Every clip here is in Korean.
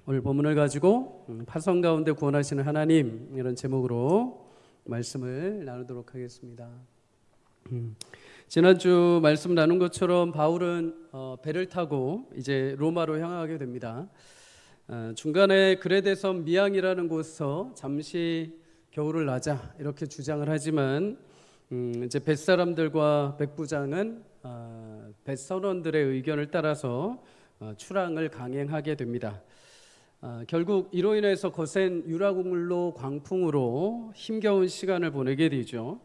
오늘 본문을 가지고 파성 가운데 구원하시는 하나님, 이런 제목으로 말씀을 나누도록 하겠습니다. 지난주 말씀 나눈 것처럼 바울은 배를 타고 이제 로마로 향하게 됩니다. 중간에 그레데섬 미앙이라는 곳에서 잠시 겨울을 나자 이렇게 주장을 하지만 이제 뱃사람들과 백부장은 뱃선원들의 의견을 따라서 출항을 강행하게 됩니다. 결국 이로 인해서 거센 유라굴로 광풍으로 힘겨운 시간을 보내게 되죠.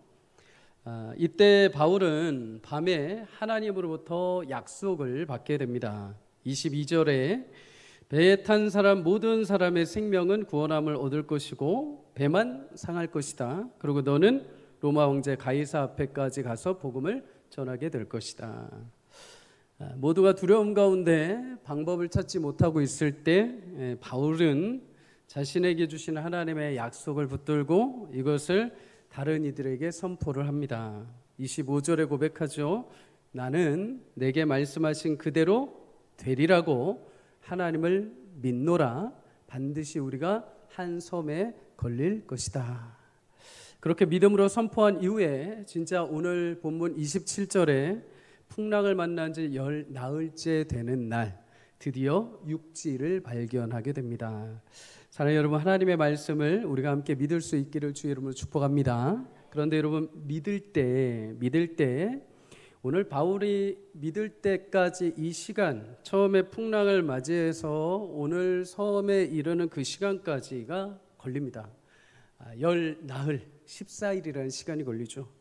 이때 바울은 밤에 하나님으로부터 약속을 받게 됩니다. 22절에 배에 탄 사람 모든 사람의 생명은 구원함을 얻을 것이고 배만 상할 것이다. 그리고 너는 로마 황제 가이사 앞에까지 가서 복음을 전하게 될 것이다. 모두가 두려움 가운데 방법을 찾지 못하고 있을 때 바울은 자신에게 주신 하나님의 약속을 붙들고 이것을 다른 이들에게 선포를 합니다. 25절에 고백하죠. 나는 내게 말씀하신 그대로 되리라고 하나님을 믿노라. 반드시 우리가 한 섬에 걸릴 것이다. 그렇게 믿음으로 선포한 이후에 진짜 오늘 본문 27절에 풍랑을 만난 지 열 나흘째 되는 날 드디어 육지를 발견하게 됩니다. 사랑하는 여러분, 하나님의 말씀을 우리가 함께 믿을 수 있기를 주의 이름으로 축복합니다. 그런데 여러분, 믿을 때 오늘 바울이 믿을 때까지 이 시간, 처음에 풍랑을 맞이해서 오늘 섬에 이르는 그 시간까지가 걸립니다. 열 나흘 14일이라는 시간이 걸리죠.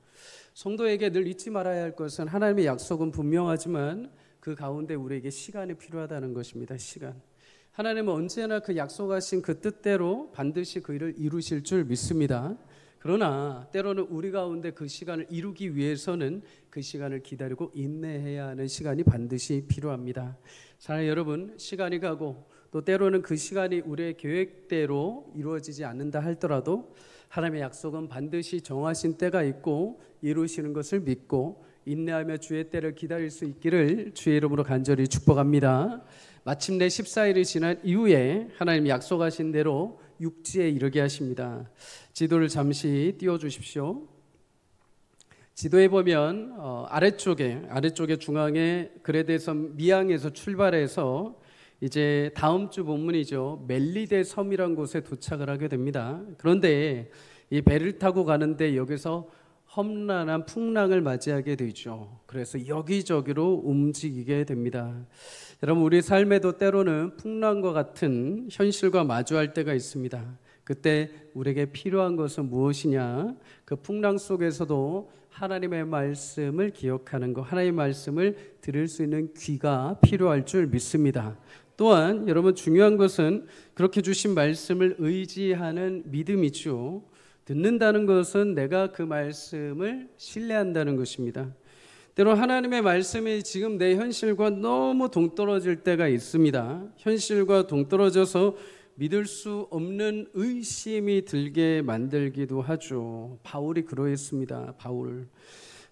성도에게 늘 잊지 말아야 할 것은 하나님의 약속은 분명하지만 그 가운데 우리에게 시간이 필요하다는 것입니다. 시간. 하나님은 언제나 그 약속하신 그 뜻대로 반드시 그 일을 이루실 줄 믿습니다. 그러나 때로는 우리 가운데 그 시간을 이루기 위해서는 그 시간을 기다리고 인내해야 하는 시간이 반드시 필요합니다. 사랑하는 여러분, 시간이 가고 또 때로는 그 시간이 우리의 계획대로 이루어지지 않는다 할더라도 하나님의 약속은 반드시 정하신 때가 있고 이루시는 것을 믿고 인내하며 주의 때를 기다릴 수 있기를 주의 이름으로 간절히 축복합니다. 마침내 14일이 지난 이후에 하나님 약속하신 대로 육지에 이르게 하십니다. 지도를 잠시 띄워주십시오. 지도에 보면 아래쪽에 중앙에 그레데섬 미앙에서 출발해서 이제 다음 주 본문이죠. 멜리데 섬이란 곳에 도착을 하게 됩니다. 그런데 이 배를 타고 가는데 여기서 험난한 풍랑을 맞이하게 되죠. 그래서 여기저기로 움직이게 됩니다. 여러분, 우리 삶에도 때로는 풍랑과 같은 현실과 마주할 때가 있습니다. 그때 우리에게 필요한 것은 무엇이냐? 그 풍랑 속에서도 하나님의 말씀을 기억하는 것, 하나님의 말씀을 들을 수 있는 귀가 필요할 줄 믿습니다. 또한 여러분, 중요한 것은 그렇게 주신 말씀을 의지하는 믿음이죠. 듣는다는 것은 내가 그 말씀을 신뢰한다는 것입니다. 때로 하나님의 말씀이 지금 내 현실과 너무 동떨어질 때가 있습니다. 현실과 동떨어져서 믿을 수 없는 의심이 들게 만들기도 하죠. 바울이 그러했습니다.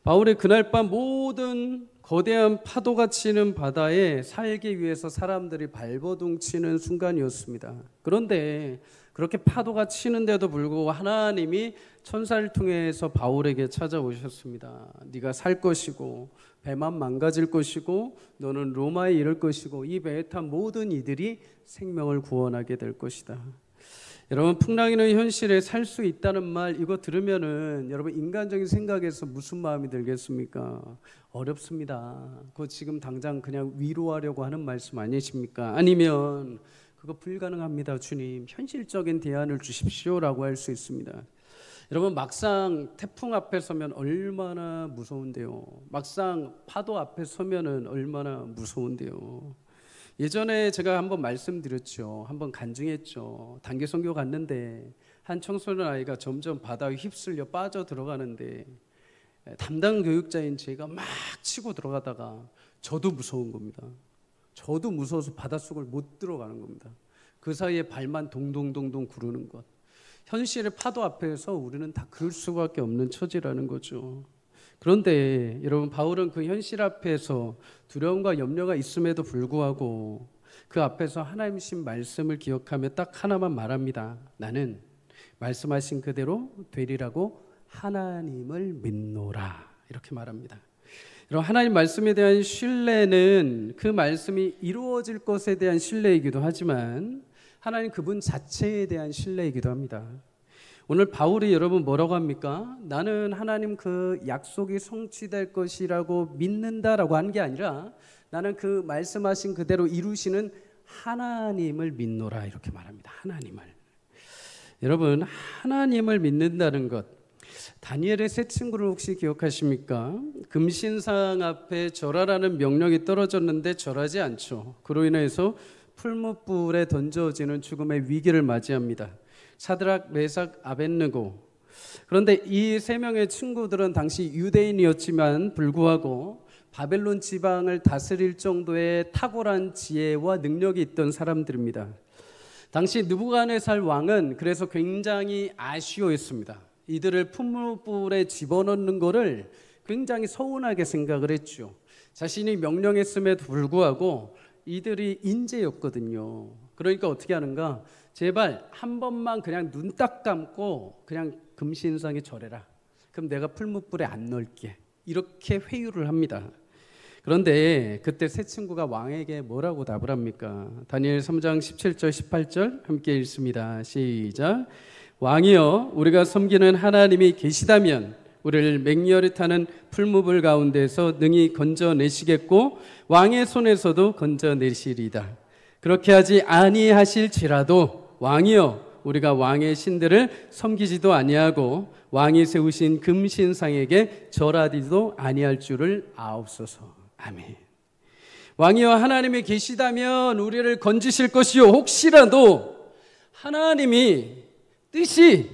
바울이 그날 밤 모든 거대한 파도가 치는 바다에 살기 위해서 사람들이 발버둥 치는 순간이었습니다. 그런데 그렇게 파도가 치는데도 불구하고 하나님이 천사를 통해서 바울에게 찾아오셨습니다. 네가 살 것이고 배만 망가질 것이고 너는 로마에 이를 것이고 이 배에 탄 모든 이들이 생명을 구원하게 될 것이다. 여러분, 풍랑이는 현실에 살 수 있다는 말, 이거 들으면은 여러분 인간적인 생각에서 무슨 마음이 들겠습니까? 어렵습니다. 그거 지금 당장 그냥 위로하려고 하는 말씀 아니십니까? 아니면 그거 불가능합니다. 주님, 현실적인 대안을 주십시오라고 할 수 있습니다. 여러분, 막상 태풍 앞에 서면 얼마나 무서운데요. 막상 파도 앞에 서면은 얼마나 무서운데요. 예전에 제가 한번 말씀드렸죠. 한번 간증했죠. 단기 선교 갔는데 한 청소년 아이가 점점 바다에 휩쓸려 빠져 들어가는데 담당 교육자인 제가 막 치고 들어가다가 저도 무서운 겁니다. 저도 무서워서 바닷속을 못 들어가는 겁니다. 그 사이에 발만 동동동동 구르는 것. 현실의 파도 앞에서 우리는 다 그럴 수밖에 없는 처지라는 거죠. 그런데 여러분, 바울은 그 현실 앞에서 두려움과 염려가 있음에도 불구하고 그 앞에서 하나님 신 말씀을 기억하며 딱 하나만 말합니다. 나는 말씀하신 그대로 되리라고 하나님을 믿노라. 이렇게 말합니다. 여러분, 하나님 말씀에 대한 신뢰는 그 말씀이 이루어질 것에 대한 신뢰이기도 하지만 하나님 그분 자체에 대한 신뢰이기도 합니다. 오늘 바울이 여러분 뭐라고 합니까? 나는 하나님 그 약속이 성취될 것이라고 믿는다라고 한 게 아니라 나는 그 말씀하신 그대로 이루시는 하나님을 믿노라 이렇게 말합니다. 하나님을. 여러분, 하나님을 믿는다는 것, 다니엘의 세 친구를 혹시 기억하십니까? 금신상 앞에 절하라는 명령이 떨어졌는데 절하지 않죠. 그로 인해서 풀무불에 던져지는 죽음의 위기를 맞이합니다. 사드락, 메삭, 아벳느고. 그런데 이 세 명의 친구들은 당시 유대인이었지만 불구하고 바벨론 지방을 다스릴 정도의 탁월한 지혜와 능력이 있던 사람들입니다. 당시 느부갓네살 왕은 그래서 굉장히 아쉬워했습니다. 이들을 풀무불에 집어넣는 것을 굉장히 서운하게 생각을 했죠. 자신이 명령했음에도 불구하고 이들이 인재였거든요. 그러니까 어떻게 하는가? 제발 한 번만 그냥 눈 딱 감고 그냥 금신상에 절해라. 그럼 내가 풀무불에 안 넣을게. 이렇게 회유를 합니다. 그런데 그때 세 친구가 왕에게 뭐라고 답을 합니까? 다니엘 3장 17절 18절 함께 읽습니다. 시작. 왕이여, 우리가 섬기는 하나님이 계시다면 우리를 맹렬히 타는 풀무불 가운데서 능히 건져내시겠고 왕의 손에서도 건져내시리이다. 그렇게 하지 아니하실지라도 왕이여, 우리가 왕의 신들을 섬기지도 아니하고 왕이 세우신 금신상에게 절하지도 아니할 줄을 아옵소서. 아멘. 왕이여, 하나님이 계시다면 우리를 건지실 것이요, 혹시라도 하나님이 뜻이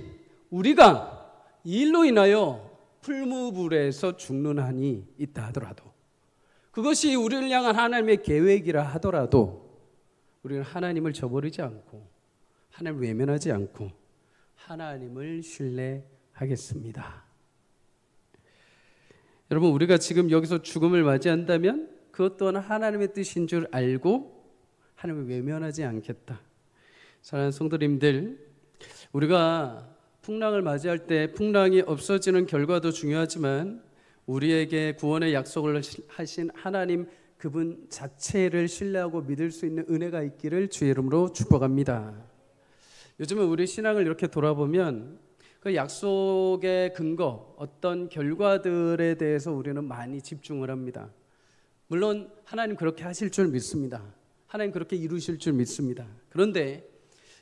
우리가 이 일로 인하여 풀무불에서 죽는 한이 있다 하더라도, 그것이 우리를 향한 하나님의 계획이라 하더라도 우리는 하나님을 저버리지 않고 하나님을 외면하지 않고 하나님을 신뢰하겠습니다. 여러분, 우리가 지금 여기서 죽음을 맞이한다면 그것 또한 하나님의 뜻인 줄 알고 하나님을 외면하지 않겠다. 사랑하는 성도님들, 우리가 풍랑을 맞이할 때 풍랑이 없어지는 결과도 중요하지만 우리에게 구원의 약속을 하신 하나님 그분 자체를 신뢰하고 믿을 수 있는 은혜가 있기를 주의 이름으로 축복합니다. 요즘은 우리 신앙을 이렇게 돌아보면 그 약속의 근거, 어떤 결과들에 대해서 우리는 많이 집중을 합니다. 물론 하나님 그렇게 하실 줄 믿습니다. 하나님 그렇게 이루실 줄 믿습니다. 그런데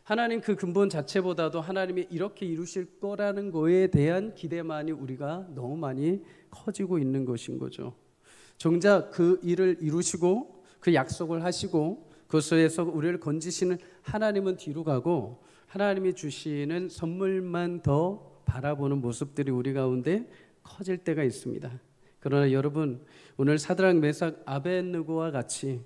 하나님 그 근본 자체보다도 하나님이 이렇게 이루실 거라는 거에 대한 기대만이 우리가 너무 많이 커지고 있는 것인 거죠. 정작 그 일을 이루시고 그 약속을 하시고 그것에서 우리를 건지시는 하나님은 뒤로 가고 하나님이 주시는 선물만 더 바라보는 모습들이 우리 가운데 커질 때가 있습니다. 그러나 여러분, 오늘 사드락, 메삭, 아벳느고와 같이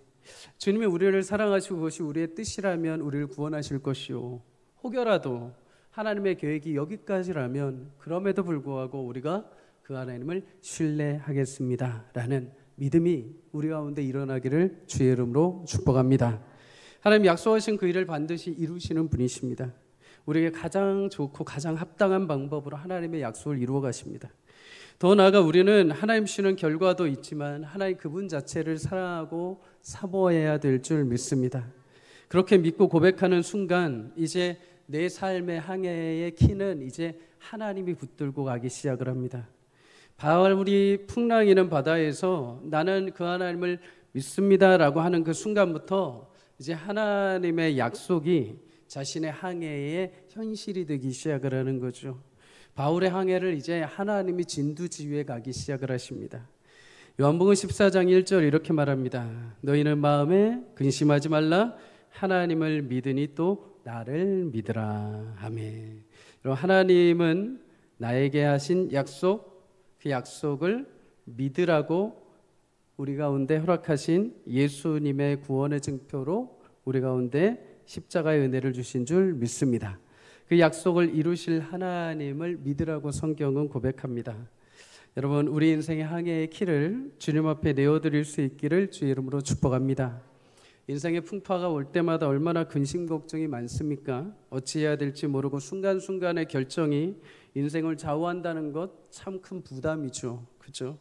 주님이 우리를 사랑하시고 그것이 우리의 뜻이라면 우리를 구원하실 것이요, 혹여라도 하나님의 계획이 여기까지라면 그럼에도 불구하고 우리가 그 하나님을 신뢰하겠습니다 라는 믿음이 우리 가운데 일어나기를 주의 이름으로 축복합니다. 하나님 약속하신 그 일을 반드시 이루시는 분이십니다. 우리에게 가장 좋고 가장 합당한 방법으로 하나님의 약속을 이루어 가십니다. 더 나아가 우리는 하나님 주시는 결과도 있지만 하나님 그분 자체를 사랑하고 사모해야 될 줄 믿습니다. 그렇게 믿고 고백하는 순간 이제 내 삶의 항해의 키는 이제 하나님이 붙들고 가기 시작을 합니다. 바울이 풍랑이는 바다에서 나는 그 하나님을 믿습니다라고 하는 그 순간부터 이제 하나님의 약속이 자신의 항해의 현실이 되기 시작을 하는 거죠. 바울의 항해를 이제 하나님이 진두지휘해 가기 시작을 하십니다. 요한복음 14장 1절 이렇게 말합니다. 너희는 마음에 근심하지 말라. 하나님을 믿으니 또 나를 믿으라. 아멘. 여러분, 하나님은 나에게 하신 약속, 그 약속을 믿으라고 우리 가운데 허락하신 예수님의 구원의 증표로 우리 가운데 십자가의 은혜를 주신 줄 믿습니다. 그 약속을 이루실 하나님을 믿으라고 성경은 고백합니다. 여러분, 우리 인생의 항해의 키를 주님 앞에 내어드릴 수 있기를 주의 이름으로 축복합니다. 인생의 풍파가 올 때마다 얼마나 근심 걱정이 많습니까? 어찌해야 될지 모르고 순간순간의 결정이 인생을 좌우한다는 것 참 큰 부담이죠. 그죠?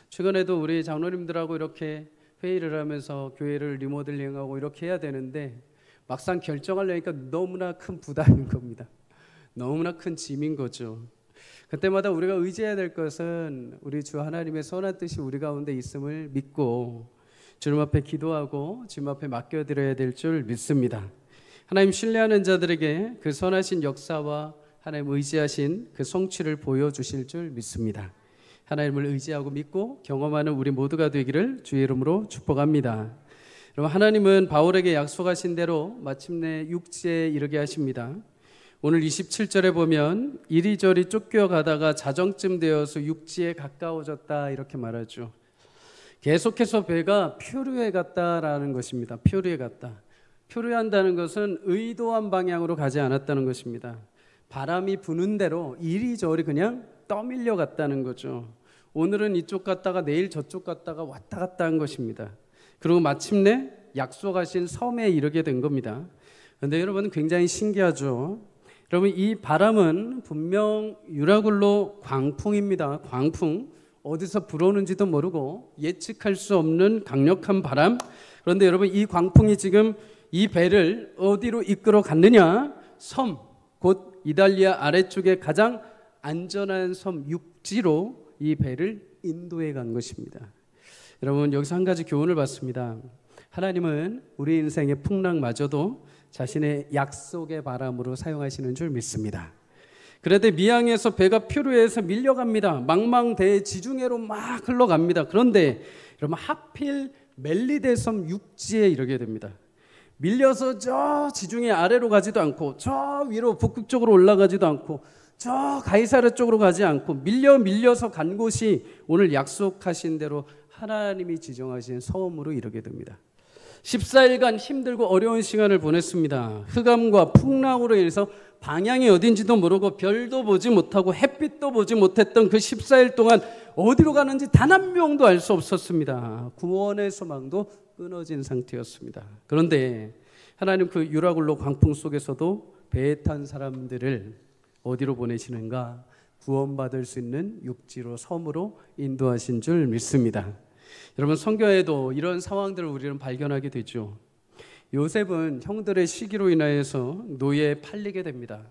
최근에도 우리 장로님들하고 이렇게 회의를 하면서 교회를 리모델링하고 이렇게 해야 되는데 막상 결정하려니까 너무나 큰 부담인 겁니다. 너무나 큰 짐인 거죠. 그때마다 우리가 의지해야 될 것은 우리 주 하나님의 선한 뜻이 우리 가운데 있음을 믿고 주님 앞에 기도하고 주님 앞에 맡겨드려야 될 줄 믿습니다. 하나님 신뢰하는 자들에게 그 선하신 역사와 하나님 의지하신 그 성취를 보여주실 줄 믿습니다. 하나님을 의지하고 믿고 경험하는 우리 모두가 되기를 주의 이름으로 축복합니다. 여러분, 하나님은 바울에게 약속하신 대로 마침내 육지에 이르게 하십니다. 오늘 27절에 보면 이리저리 쫓겨가다가 자정쯤 되어서 육지에 가까워졌다 이렇게 말하죠. 계속해서 배가 표류해 갔다라는 것입니다. 표류해 갔다. 표류한다는 것은 의도한 방향으로 가지 않았다는 것입니다. 바람이 부는 대로 이리저리 그냥 떠밀려 갔다는 거죠. 오늘은 이쪽 갔다가 내일 저쪽 갔다가 왔다 갔다 한 것입니다. 그리고 마침내 약속하신 섬에 이르게 된 겁니다. 그런데 여러분 굉장히 신기하죠. 여러분 이 바람은 분명 유라굴로 광풍입니다. 광풍. 어디서 불어오는지도 모르고 예측할 수 없는 강력한 바람. 그런데 여러분 이 광풍이 지금 이 배를 어디로 이끌어 갔느냐? 섬, 곧 이탈리아 아래쪽에 가장 안전한 섬 육지로 이 배를 인도해 간 것입니다. 여러분 여기서 한 가지 교훈을 받습니다. 하나님은 우리 인생의 풍랑마저도 자신의 약속의 바람으로 사용하시는 줄 믿습니다. 그런데 미항에서 배가 표류해서 밀려갑니다. 망망대해 지중해로 막 흘러갑니다. 그런데 여러분 하필 멜리데섬 육지에 이르게 됩니다. 밀려서 저 지중해 아래로 가지도 않고 저 위로 북극 쪽으로 올라가지도 않고 저 가이사르 쪽으로 가지 않고 밀려서 간 곳이 오늘 약속하신 대로 하나님이 지정하신 섬으로 이르게 됩니다. 14일간 힘들고 어려운 시간을 보냈습니다. 흑암과 풍랑으로 인해서 방향이 어딘지도 모르고 별도 보지 못하고 햇빛도 보지 못했던 그 14일 동안 어디로 가는지 단 한 명도 알 수 없었습니다. 구원의 소망도 끊어진 상태였습니다. 그런데 하나님 그 유라굴로 광풍 속에서도 배에 탄 사람들을 어디로 보내시는가? 구원받을 수 있는 육지로 섬으로 인도하신 줄 믿습니다. 여러분 성경에도 이런 상황들을 우리는 발견하게 되죠. 요셉은 형들의 시기로 인하여서 노예에 팔리게 됩니다.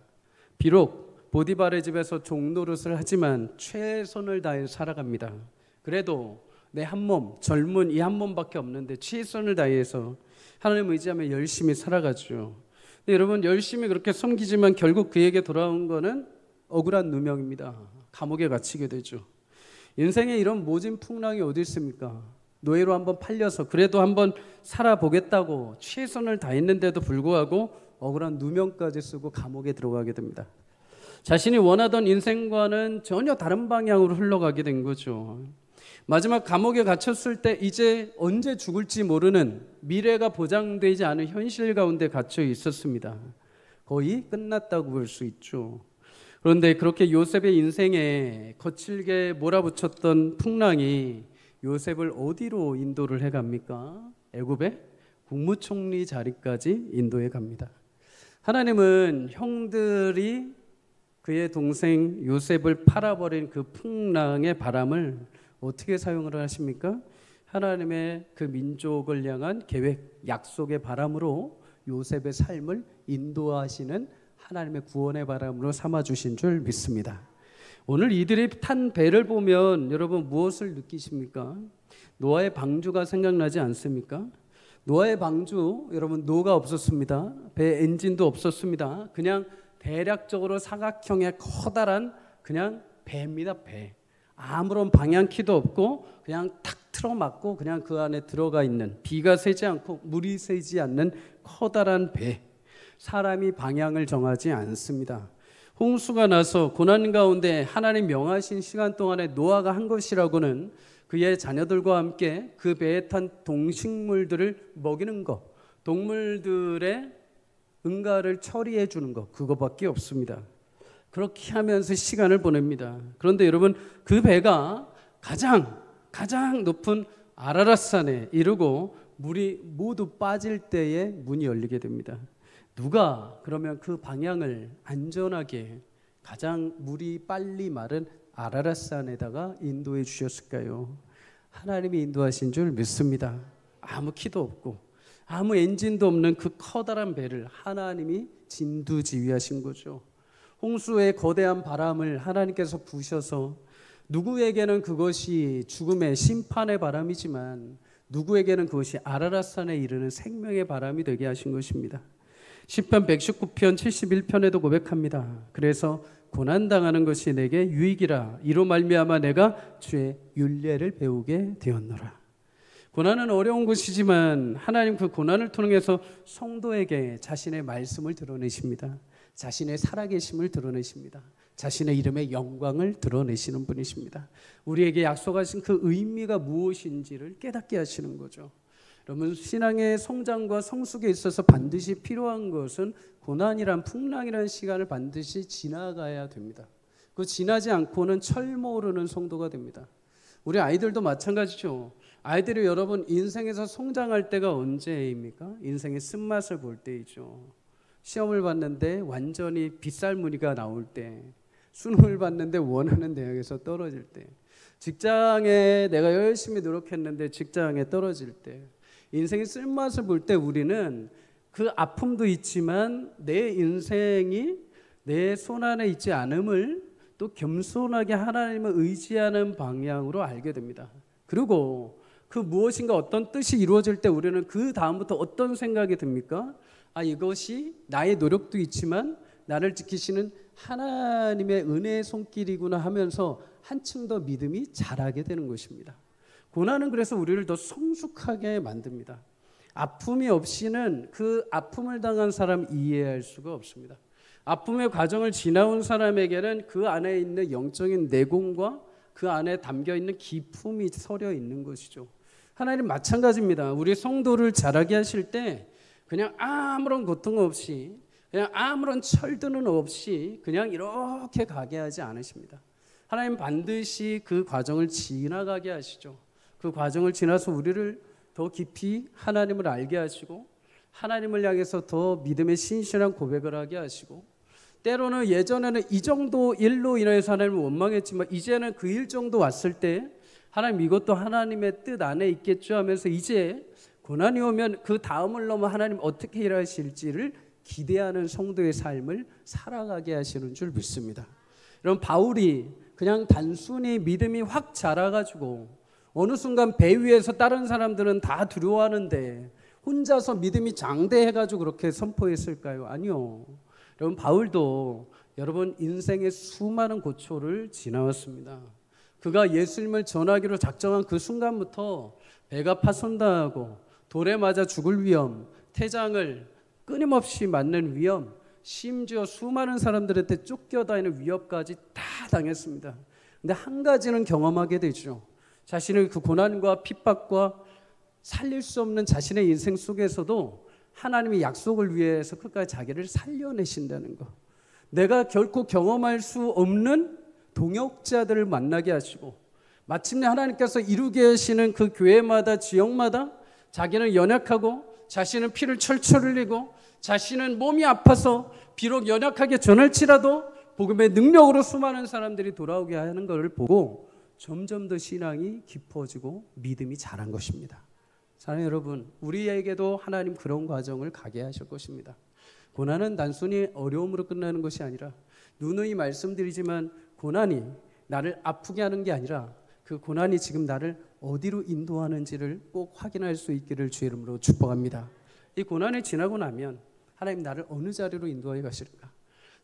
비록 보디발의 집에서 종노릇을 하지만 최선을 다해 살아갑니다. 그래도 내 한 몸, 젊은 이 한 몸밖에 없는데 최선을 다해서 하나님 의지하며 열심히 살아가죠. 근데 여러분 열심히 그렇게 섬기지만 결국 그에게 돌아온 거는 억울한 누명입니다. 감옥에 갇히게 되죠. 인생에 이런 모진 풍랑이 어디 있습니까? 노예로 한번 팔려서 그래도 한번 살아보겠다고 최선을 다했는데도 불구하고 억울한 누명까지 쓰고 감옥에 들어가게 됩니다. 자신이 원하던 인생과는 전혀 다른 방향으로 흘러가게 된 거죠. 마지막 감옥에 갇혔을 때 이제 언제 죽을지 모르는 미래가 보장되지 않은 현실 가운데 갇혀 있었습니다. 거의 끝났다고 볼 수 있죠. 그런데 그렇게 요셉의 인생에 거칠게 몰아붙였던 풍랑이 요셉을 어디로 인도를 해갑니까? 애굽의 국무총리 자리까지 인도해 갑니다. 하나님은 형들이 그의 동생 요셉을 팔아버린 그 풍랑의 바람을 어떻게 사용을 하십니까? 하나님의 그 민족을 향한 계획, 약속의 바람으로 요셉의 삶을 인도하시는 하나님의 구원의 바람으로 삼아주신 줄 믿습니다. 오늘 이들이 탄 배를 보면 여러분 무엇을 느끼십니까? 노아의 방주가 생각나지 않습니까? 노아의 방주, 여러분 노가 없었습니다. 배 엔진도 없었습니다. 그냥 대략적으로 사각형의 커다란 그냥 배입니다. 배. 아무런 방향키도 없고 그냥 탁 틀어막고 그냥 그 안에 들어가 있는, 비가 새지 않고 물이 새지 않는 커다란 배. 사람이 방향을 정하지 않습니다. 홍수가 나서 고난 가운데 하나님 명하신 시간 동안에 노아가 한 것이라고는 그의 자녀들과 함께 그 배에 탄 동식물들을 먹이는 것, 동물들의 응가를 처리해 주는 것, 그거밖에 없습니다. 그렇게 하면서 시간을 보냅니다. 그런데 여러분 그 배가 가장 높은 아라랏산에 이르고 물이 모두 빠질 때에 문이 열리게 됩니다. 누가 그러면 그 방향을 안전하게 가장 물이 빨리 마른 아라랏산에다가 인도해 주셨을까요? 하나님이 인도하신 줄 믿습니다. 아무 키도 없고 아무 엔진도 없는 그 커다란 배를 하나님이 진두지휘하신 거죠. 홍수의 거대한 바람을 하나님께서 부으셔서 누구에게는 그것이 죽음의 심판의 바람이지만 누구에게는 그것이 아라랏산에 이르는 생명의 바람이 되게 하신 것입니다. 시편 119편 71편에도 고백합니다. 그래서 고난당하는 것이 내게 유익이라 이로 말미암아 내가 주의 율례를 배우게 되었노라. 고난은 어려운 것이지만 하나님 그 고난을 통해서 성도에게 자신의 말씀을 드러내십니다. 자신의 살아계심을 드러내십니다. 자신의 이름의 영광을 드러내시는 분이십니다. 우리에게 약속하신 그 의미가 무엇인지를 깨닫게 하시는 거죠. 여러분, 신앙의 성장과 성숙에 있어서 반드시 필요한 것은 고난이란 풍랑이라는 시간을 반드시 지나가야 됩니다. 그 지나지 않고는 철모르는 성도가 됩니다. 우리 아이들도 마찬가지죠. 아이들이 여러분 인생에서 성장할 때가 언제입니까? 인생의 쓴맛을 볼 때이죠. 시험을 봤는데 완전히 빗살무늬가 나올 때, 수능을 봤는데 원하는 대학에서 떨어질 때, 직장에 내가 열심히 노력했는데 직장에 떨어질 때, 인생의 쓸맛을 볼 때 우리는 그 아픔도 있지만 내 인생이 내 손 안에 있지 않음을 또 겸손하게 하나님을 의지하는 방향으로 알게 됩니다. 그리고 그 무엇인가 어떤 뜻이 이루어질 때 우리는 그 다음부터 어떤 생각이 듭니까? 아, 이것이 나의 노력도 있지만 나를 지키시는 하나님의 은혜의 손길이구나 하면서 한층 더 믿음이 자라게 되는 것입니다. 고난은 그래서 우리를 더 성숙하게 만듭니다. 아픔이 없이는 그 아픔을 당한 사람 이해할 수가 없습니다. 아픔의 과정을 지나온 사람에게는 그 안에 있는 영적인 내공과 그 안에 담겨있는 기품이 서려 있는 것이죠. 하나님 마찬가지입니다. 우리 성도를 자라게 하실 때 그냥 아무런 고통 없이, 그냥 아무런 철드는 없이 그냥 이렇게 가게 하지 않으십니다. 하나님 반드시 그 과정을 지나가게 하시죠. 그 과정을 지나서 우리를 더 깊이 하나님을 알게 하시고 하나님을 향해서 더 믿음의 신실한 고백을 하게 하시고, 때로는 예전에는 이 정도 일로 인해서 하나님을 원망했지만 이제는 그 일 정도 왔을 때 하나님 이것도 하나님의 뜻 안에 있겠죠 하면서 이제 고난이 오면 그 다음을 넘어 하나님 어떻게 일하실지를 기대하는 성도의 삶을 살아가게 하시는 줄 믿습니다. 여러분, 바울이 그냥 단순히 믿음이 확 자라가지고 어느 순간 배 위에서 다른 사람들은 다 두려워하는데 혼자서 믿음이 장대해가지고 그렇게 선포했을까요? 아니요. 여러분, 바울도 여러분 인생의 수많은 고초를 지나왔습니다. 그가 예수님을 전하기로 작정한 그 순간부터 배가 파손당하고 돌에 맞아 죽을 위험, 태장을 끊임없이 맞는 위험, 심지어 수많은 사람들한테 쫓겨다니는 위협까지 다 당했습니다. 근데 한 가지는 경험하게 되죠. 자신의 그 고난과 핍박과 살릴 수 없는 자신의 인생 속에서도 하나님의 약속을 위해서 끝까지 자기를 살려내신다는 것. 내가 결코 경험할 수 없는 동역자들을 만나게 하시고 마침내 하나님께서 이루게 하시는 그 교회마다 지역마다 자기는 연약하고 자신은 피를 철철 흘리고 자신은 몸이 아파서 비록 연약하게 전할지라도 복음의 능력으로 수많은 사람들이 돌아오게 하는 것을 보고 점점 더 신앙이 깊어지고 믿음이 자란 것입니다. 사랑하는 여러분, 우리에게도 하나님 그런 과정을 가게 하실 것입니다. 고난은 단순히 어려움으로 끝나는 것이 아니라 누누이 말씀드리지만 고난이 나를 아프게 하는 게 아니라 그 고난이 지금 나를 어디로 인도하는지를 꼭 확인할 수 있기를 주의 이름으로 축복합니다. 이 고난이 지나고 나면 하나님 나를 어느 자리로 인도하여 가실까?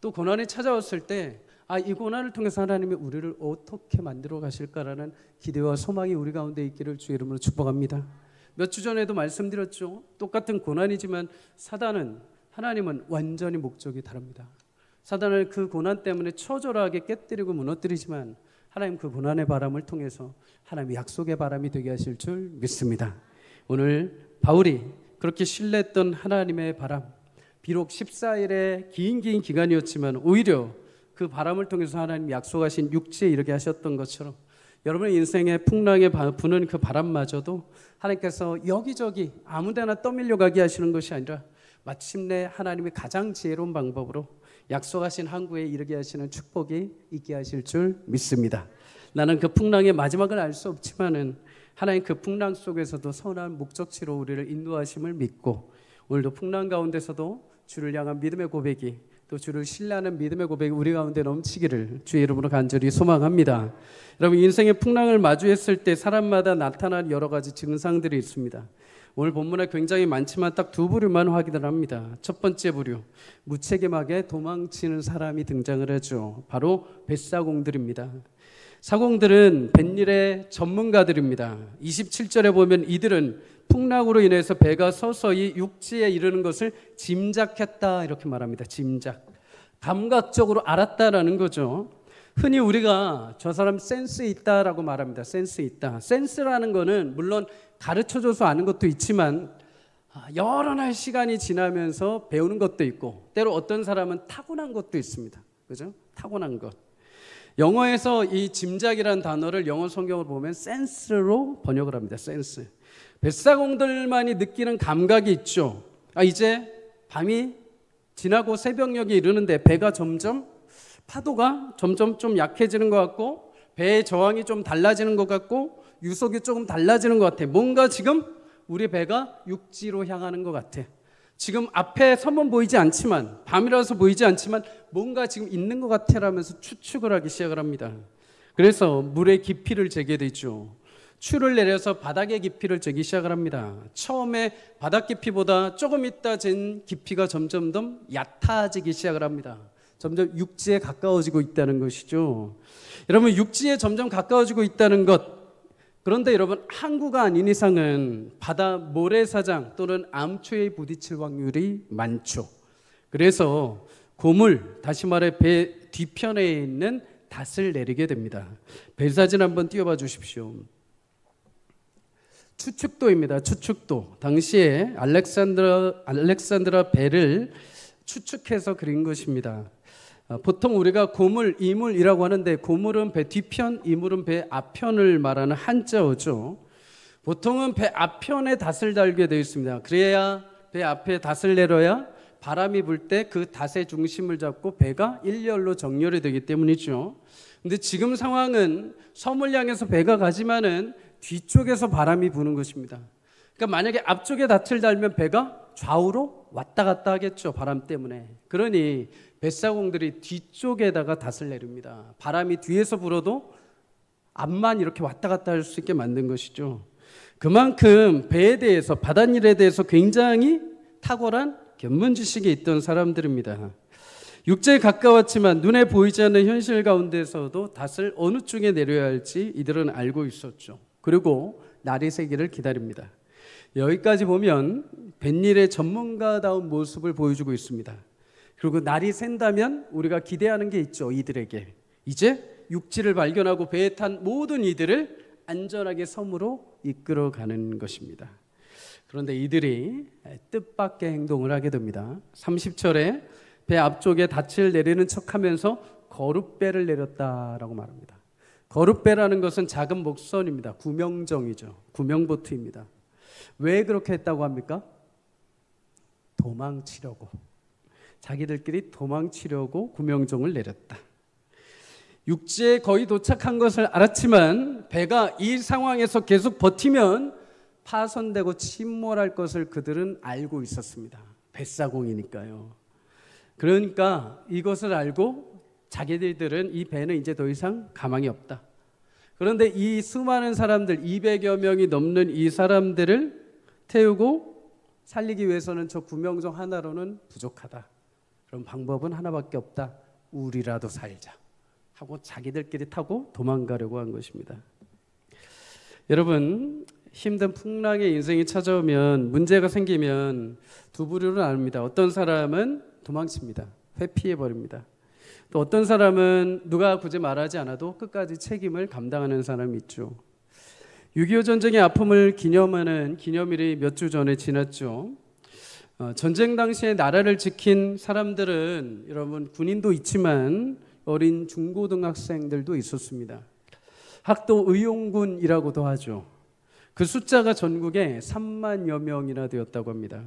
또 고난이 찾아왔을 때 이 고난을 통해서 하나님이 우리를 어떻게 만들어 가실까라는 기대와 소망이 우리 가운데 있기를 주의 이름으로 축복합니다. 몇 주 전에도 말씀드렸죠. 똑같은 고난이지만 사단은, 하나님은 완전히 목적이 다릅니다. 사단을 그 고난 때문에 처절하게 깨뜨리고 무너뜨리지만 하나님 그 고난의 바람을 통해서 하나님의 약속의 바람이 되게 하실 줄 믿습니다. 오늘 바울이 그렇게 신뢰했던 하나님의 바람, 비록 14일의 긴 기간이었지만 오히려 그 바람을 통해서 하나님 약속하신 육지에 이르게 하셨던 것처럼 여러분의 인생에 풍랑에 부는 그 바람마저도 하나님께서 여기저기 아무데나 떠밀려 가게 하시는 것이 아니라 마침내 하나님의 가장 지혜로운 방법으로 약속하신 항구에 이르게 하시는 축복이 있게 하실 줄 믿습니다. 나는 그 풍랑의 마지막을 알 수 없지만은 하나님 그 풍랑 속에서도 선한 목적지로 우리를 인도하심을 믿고 오늘도 풍랑 가운데서도 주를 향한 믿음의 고백이 또 주를 신뢰하는 믿음의 고백이 우리 가운데 넘치기를 주의 이름으로 간절히 소망합니다. 여러분, 인생의 풍랑을 마주했을 때 사람마다 나타난 여러 가지 증상들이 있습니다. 오늘 본문에 굉장히 많지만 딱 두 부류만 확인을 합니다. 첫 번째 부류, 무책임하게 도망치는 사람이 등장을 하죠. 바로 뱃사공들입니다. 사공들은 뱃일의 전문가들입니다. 27절에 보면 이들은 풍랑으로 인해서 배가 서서히 육지에 이르는 것을 짐작했다 이렇게 말합니다. 짐작, 감각적으로 알았다라는 거죠. 흔히 우리가 저 사람 센스 있다라고 말합니다. 센스 있다. 센스라는 거는 물론 가르쳐줘서 아는 것도 있지만 여러 날 시간이 지나면서 배우는 것도 있고 때로 어떤 사람은 타고난 것도 있습니다. 그죠? 타고난 것. 영어에서 이 짐작이라는 단어를 영어 성경을 보면 센스로 번역을 합니다. 센스. 뱃사공들만이 느끼는 감각이 있죠. 이제 밤이 지나고 새벽녘에 이르는데 배가 점점 파도가 점점 좀 약해지는 것 같고 배의 저항이 좀 달라지는 것 같고 유속이 조금 달라지는 것 같아. 뭔가 지금 우리 배가 육지로 향하는 것 같아. 지금 앞에 섬은 보이지 않지만 밤이라서 보이지 않지만 뭔가 지금 있는 것 같아라면서 추측을 하기 시작을 합니다. 그래서 물의 깊이를 재게 되죠. 추를 내려서 바닥의 깊이를 재기 시작을 합니다. 처음에 바닥 깊이보다 조금 있다 잰 깊이가 점점 더 얕아지기 시작을 합니다. 점점 육지에 가까워지고 있다는 것이죠. 여러분, 육지에 점점 가까워지고 있다는 것, 그런데 여러분, 항구가 아닌 이상은 바다 모래사장 또는 암초에 부딪힐 확률이 많죠. 그래서 고물, 다시 말해 배 뒤편에 있는 닷을 내리게 됩니다. 배 사진 한번 띄워봐 주십시오. 추측도입니다. 추측도. 당시에 알렉산드라 배를 추측해서 그린 것입니다. 보통 우리가 고물, 이물이라고 하는데 고물은 배 뒤편, 이물은 배 앞편을 말하는 한자어죠. 보통은 배 앞편에 닷을 달게 되어 있습니다. 그래야 배 앞에 닷을 내려야 바람이 불 때 그 닷의 중심을 잡고 배가 일렬로 정렬이 되기 때문이죠. 근데 지금 상황은 섬을 향해서 배가 가지만은 뒤쪽에서 바람이 부는 것입니다. 그러니까 만약에 앞쪽에 닷을 달면 배가 좌우로 왔다 갔다 하겠죠. 바람 때문에. 그러니 뱃사공들이 뒤쪽에다가 닷을 내립니다. 바람이 뒤에서 불어도 앞만 이렇게 왔다 갔다 할 수 있게 만든 것이죠. 그만큼 배에 대해서, 바닷일에 대해서 굉장히 탁월한 견문 지식이 있던 사람들입니다. 육지에 가까웠지만 눈에 보이지 않는 현실 가운데서도 닷을 어느 쪽에 내려야 할지 이들은 알고 있었죠. 그리고 날이 새기를 기다립니다. 여기까지 보면 뱃일의 전문가다운 모습을 보여주고 있습니다. 그리고 날이 샌다면 우리가 기대하는 게 있죠. 이들에게 이제 육지를 발견하고 배에 탄 모든 이들을 안전하게 섬으로 이끌어가는 것입니다. 그런데 이들이 뜻밖의 행동을 하게 됩니다. 30절에 배 앞쪽에 닻을 내리는 척하면서 거룻배를 내렸다라고 말합니다. 거룻배라는 것은 작은 목선입니다. 구명정이죠. 구명보트입니다. 왜 그렇게 했다고 합니까? 도망치려고. 자기들끼리 도망치려고 구명정을 내렸다. 육지에 거의 도착한 것을 알았지만 배가 이 상황에서 계속 버티면 파손되고 침몰할 것을 그들은 알고 있었습니다. 뱃사공이니까요. 그러니까 이것을 알고 자기들은 이 배는 이제 더 이상 가망이 없다. 그런데 이 수많은 사람들, 200여 명이 넘는 이 사람들을 태우고 살리기 위해서는 저 구명정 하나로는 부족하다. 그럼 방법은 하나밖에 없다. 우리라도 살자 하고 자기들끼리 타고 도망가려고 한 것입니다. 여러분, 힘든 풍랑의 인생이 찾아오면, 문제가 생기면 두 부류로 나눕니다. 어떤 사람은 도망칩니다. 회피해버립니다. 또 어떤 사람은 누가 굳이 말하지 않아도 끝까지 책임을 감당하는 사람이 있죠. 6.25 전쟁의 아픔을 기념하는 기념일이 몇 주 전에 지났죠. 전쟁 당시에 나라를 지킨 사람들은 여러분 군인도 있지만 어린 중고등학생들도 있었습니다. 학도 의용군이라고도 하죠. 그 숫자가 전국에 3만여 명이나 되었다고 합니다.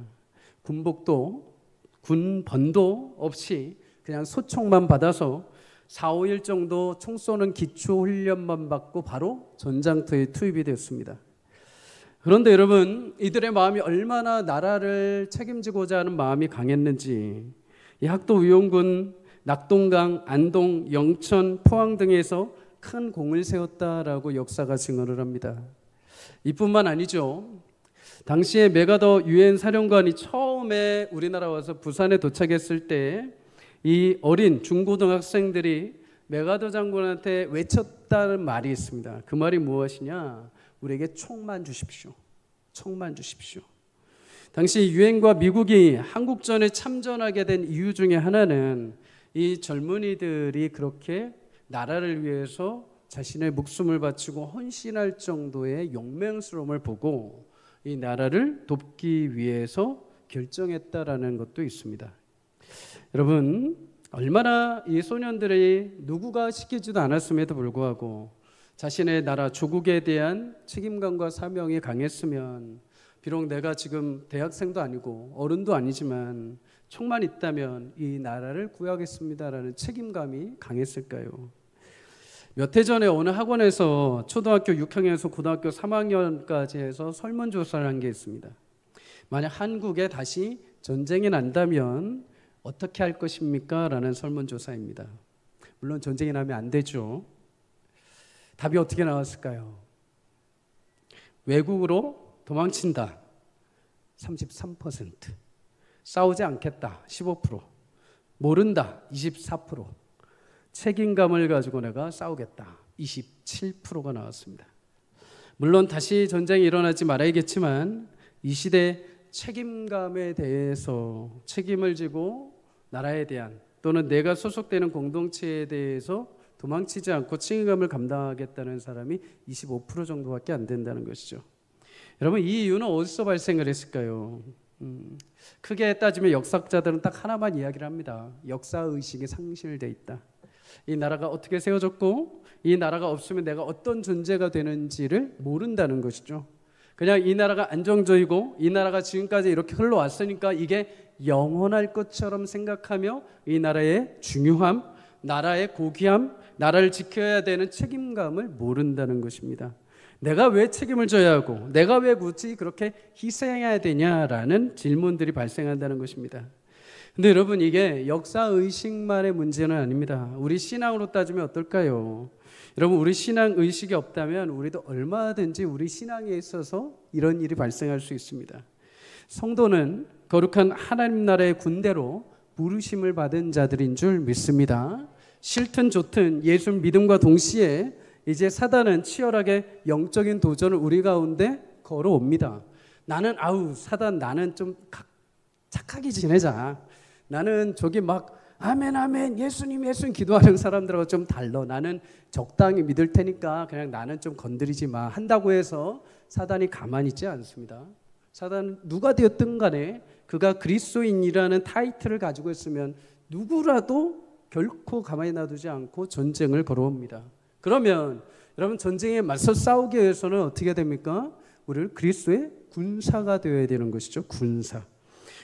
군복도 군번도 없이 그냥 소총만 받아서 4, 5일 정도 총 쏘는 기초 훈련만 받고 바로 전장터에 투입이 되었습니다. 그런데 여러분, 이들의 마음이 얼마나 나라를 책임지고자 하는 마음이 강했는지 이 학도 의용군 낙동강, 안동, 영천, 포항 등에서 큰 공을 세웠다라고 역사가 증언을 합니다. 이뿐만 아니죠. 당시에 메가더 유엔 사령관이 처음에 우리나라 와서 부산에 도착했을 때 이 어린 중고등학생들이 메가더 장군한테 외쳤다는 말이 있습니다. 그 말이 무엇이냐? 우리에게 총만 주십시오. 총만 주십시오. 당시 유엔과 미국이 한국전에 참전하게 된 이유 중에 하나는 이 젊은이들이 그렇게 나라를 위해서 자신의 목숨을 바치고 헌신할 정도의 용맹스러움을 보고 이 나라를 돕기 위해서 결정했다라는 것도 있습니다. 여러분, 얼마나 이 소년들이 누구가 시키지도 않았음에도 불구하고 자신의 나라 조국에 대한 책임감과 사명이 강했으면 비록 내가 지금 대학생도 아니고 어른도 아니지만 총만 있다면 이 나라를 구하겠습니다라는 책임감이 강했을까요? 몇 해 전에 어느 학원에서 초등학교 6학년에서 고등학교 3학년까지 해서 설문조사를 한 게 있습니다. 만약 한국에 다시 전쟁이 난다면 어떻게 할 것입니까? 라는 설문조사입니다. 물론 전쟁이 나면 안 되죠. 답이 어떻게 나왔을까요? 외국으로 도망친다 33%, 싸우지 않겠다 15%, 모른다 24%, 책임감을 가지고 내가 싸우겠다 27%가 나왔습니다. 물론 다시 전쟁이 일어나지 말아야겠지만 이 시대 책임감에 대해서 책임을 지고 나라에 대한 또는 내가 소속되는 공동체에 대해서 도망치지 않고 책임감을 감당하겠다는 사람이 25% 정도밖에 안 된다는 것이죠. 여러분, 이 이유는 어디서 발생을 했을까요? 크게 따지면 역사학자들은 딱 하나만 이야기를 합니다. 역사의식이 상실되어 있다. 이 나라가 어떻게 세워졌고 이 나라가 없으면 내가 어떤 존재가 되는지를 모른다는 것이죠. 그냥 이 나라가 안정적이고 이 나라가 지금까지 이렇게 흘러왔으니까 이게 영원할 것처럼 생각하며 이 나라의 중요함, 나라의 고귀함, 나라를 지켜야 되는 책임감을 모른다는 것입니다. 내가 왜 책임을 져야 하고 내가 왜 굳이 그렇게 희생해야 되냐라는 질문들이 발생한다는 것입니다. 근데 여러분, 이게 역사의식만의 문제는 아닙니다. 우리 신앙으로 따지면 어떨까요? 여러분, 우리 신앙의식이 없다면 우리도 얼마든지 우리 신앙에 있어서 이런 일이 발생할 수 있습니다. 성도는 거룩한 하나님 나라의 군대로 부르심을 받은 자들인 줄 믿습니다. 싫든 좋든 예수 믿음과 동시에 이제 사단은 치열하게 영적인 도전을 우리 가운데 걸어옵니다. 나는 사단 나는 좀 착하게 지내자. 나는 저기 막 아멘 아멘 예수님 예수님 기도하는 사람들하고 좀 달라. 나는 적당히 믿을 테니까 그냥 나는 좀 건드리지 마 한다고 해서 사단이 가만히 있지 않습니다. 사단은 누가 되었든 간에 그가 그리스도인이라는 타이틀을 가지고 있으면 누구라도 결코 가만히 놔두지 않고 전쟁을 걸어옵니다. 그러면 여러분, 전쟁에 맞서 싸우기 위해서는 어떻게 됩니까? 우리를 그리스도의 군사가 되어야 되는 것이죠. 군사.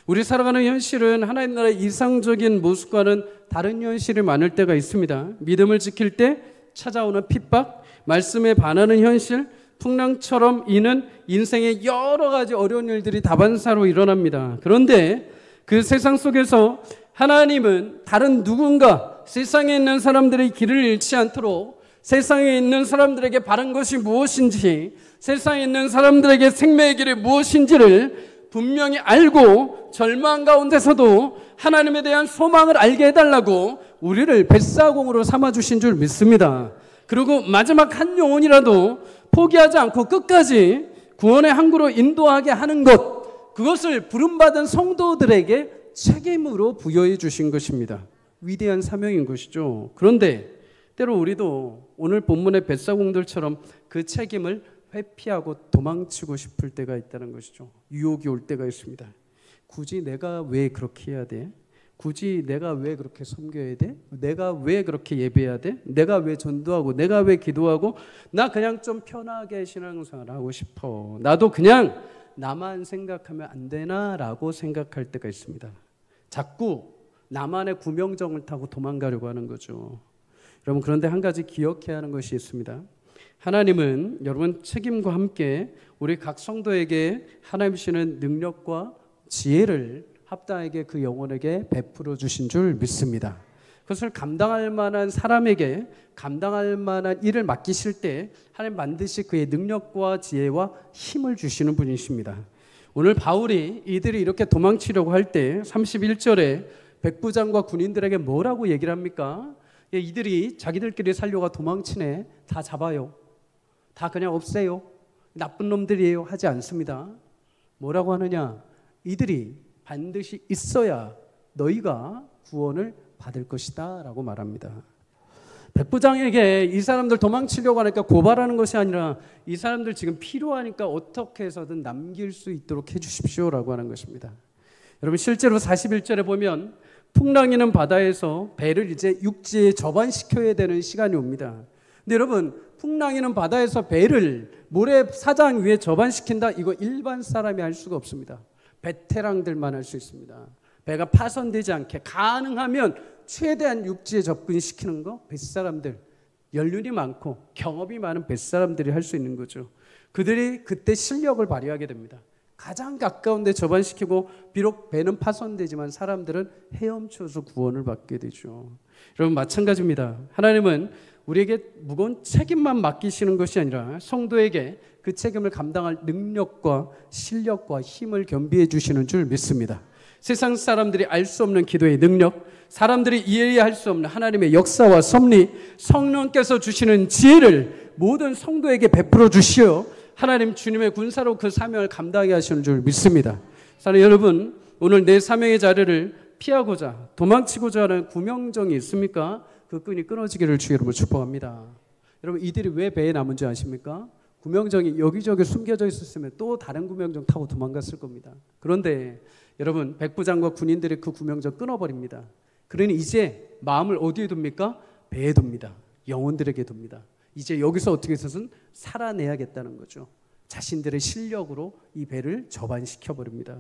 우리 살아가는 현실은 하나님 나라의 이상적인 모습과는 다른 현실이 많을 때가 있습니다. 믿음을 지킬 때 찾아오는 핍박, 말씀에 반하는 현실, 풍랑처럼 이는 인생의 여러 가지 어려운 일들이 다반사로 일어납니다. 그런데 그 세상 속에서 하나님은 다른 누군가, 세상에 있는 사람들의 길을 잃지 않도록 세상에 있는 사람들에게 바른 것이 무엇인지, 세상에 있는 사람들에게 생명의 길이 무엇인지를 분명히 알고 절망 가운데서도 하나님에 대한 소망을 알게 해달라고 우리를 뱃사공으로 삼아주신 줄 믿습니다. 그리고 마지막 한 영혼이라도 포기하지 않고 끝까지 구원의 항구로 인도하게 하는 것, 그것을 부름받은 성도들에게 책임으로 부여해 주신 것입니다. 위대한 사명인 것이죠. 그런데 때로 우리도 오늘 본문의 뱃사공들처럼 그 책임을 회피하고 도망치고 싶을 때가 있다는 것이죠. 유혹이 올 때가 있습니다. 굳이 내가 왜 그렇게 해야 돼? 굳이 내가 왜 그렇게 섬겨야 돼? 내가 왜 그렇게 예배해야 돼? 내가 왜 전도하고 내가 왜 기도하고 나 그냥 좀 편하게 신앙생활 하고 싶어. 나도 그냥 나만 생각하면 안 되나라고 생각할 때가 있습니다. 자꾸 나만의 구명정을 타고 도망가려고 하는 거죠. 여러분 그런데 한 가지 기억해야 하는 것이 있습니다. 하나님은 여러분 책임과 함께 우리 각 성도에게 하나님 주시는 능력과 지혜를 합당하게 그 영혼에게 베풀어 주신 줄 믿습니다. 그것을 감당할 만한 사람에게 감당할 만한 일을 맡기실 때 하나님 반드시 그의 능력과 지혜와 힘을 주시는 분이십니다. 오늘 바울이 이들이 이렇게 도망치려고 할 때 31절에 백부장과 군인들에게 뭐라고 얘기를 합니까? 이들이 자기들끼리 살려가 도망치네. 다 잡아요. 다 그냥 없애요. 나쁜 놈들이에요. 하지 않습니다. 뭐라고 하느냐? 이들이 반드시 있어야 너희가 구원을 받을 것이다 라고 말합니다. 백부장에게 이 사람들 도망치려고 하니까 고발하는 것이 아니라 이 사람들 지금 필요하니까 어떻게 해서든 남길 수 있도록 해주십시오 라고 하는 것입니다. 여러분 실제로 41절에 보면 풍랑이는 바다에서 배를 이제 육지에 접안시켜야 되는 시간이 옵니다. 근데 여러분 풍랑이는 바다에서 배를 모래사장 위에 접안시킨다? 이거 일반 사람이 할 수가 없습니다. 베테랑들만 할 수 있습니다. 배가 파손되지 않게 가능하면 최대한 육지에 접근시키는 거 뱃사람들, 연륜이 많고 경험이 많은 뱃사람들이 할 수 있는 거죠. 그들이 그때 실력을 발휘하게 됩니다. 가장 가까운 데 접안시키고 비록 배는 파손되지만 사람들은 헤엄쳐서 구원을 받게 되죠. 여러분 마찬가지입니다. 하나님은 우리에게 무거운 책임만 맡기시는 것이 아니라 성도에게 그 책임을 감당할 능력과 실력과 힘을 겸비해 주시는 줄 믿습니다. 세상 사람들이 알 수 없는 기도의 능력, 사람들이 이해할 수 없는 하나님의 역사와 섭리, 성령께서 주시는 지혜를 모든 성도에게 베풀어 주시어 하나님 주님의 군사로 그 사명을 감당하게 하시는 줄 믿습니다. 사랑하는 여러분, 오늘 내 사명의 자리를 피하고자 도망치고자 하는 구명정이 있습니까? 그 끈이 끊어지기를 주의 이름으로 축복합니다. 여러분 이들이 왜 배에 남은지 아십니까? 구명정이 여기저기 숨겨져 있었으면 또 다른 구명정 타고 도망갔을 겁니다. 그런데 여러분 백부장과 군인들이 그 구명정 끊어버립니다. 그러니 이제 마음을 어디에 둡니까? 배에 둡니다. 영혼들에게 둡니다. 이제 여기서 어떻게 해서든 살아내야겠다는 거죠. 자신들의 실력으로 이 배를 접안시켜버립니다.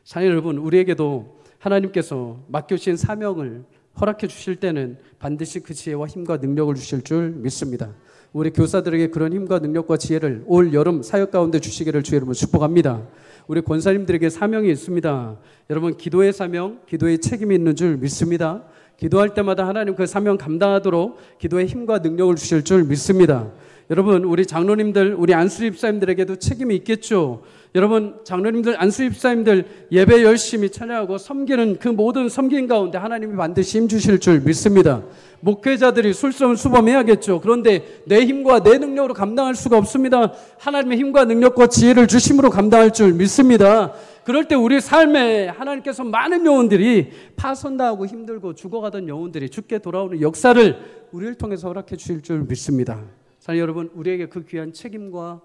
사랑하는 여러분, 우리에게도 하나님께서 맡겨주신 사명을 허락해 주실 때는 반드시 그 지혜와 힘과 능력을 주실 줄 믿습니다. 우리 교사들에게 그런 힘과 능력과 지혜를 올 여름 사역 가운데 주시기를 주의 이름으로 축복합니다. 우리 권사님들에게 사명이 있습니다. 여러분 기도의 사명, 기도의 책임이 있는 줄 믿습니다. 기도할 때마다 하나님 그 사명 감당하도록 기도의 힘과 능력을 주실 줄 믿습니다. 여러분 우리 장로님들, 우리 안수집사님들에게도 책임이 있겠죠. 여러분 장로님들, 안수집사님들 예배 열심히 찬양하고 섬기는 그 모든 섬김 가운데 하나님이 반드시 힘 주실 줄 믿습니다. 목회자들이 술수범해야겠죠. 그런데 내 힘과 내 능력으로 감당할 수가 없습니다. 하나님의 힘과 능력과 지혜를 주심으로 감당할 줄 믿습니다. 그럴 때 우리 삶에 하나님께서 많은 영혼들이 파손당하고 힘들고 죽어가던 영혼들이 죽게 돌아오는 역사를 우리를 통해서 허락해 주실 줄 믿습니다. 사랑하는 여러분, 우리에게 그 귀한 책임과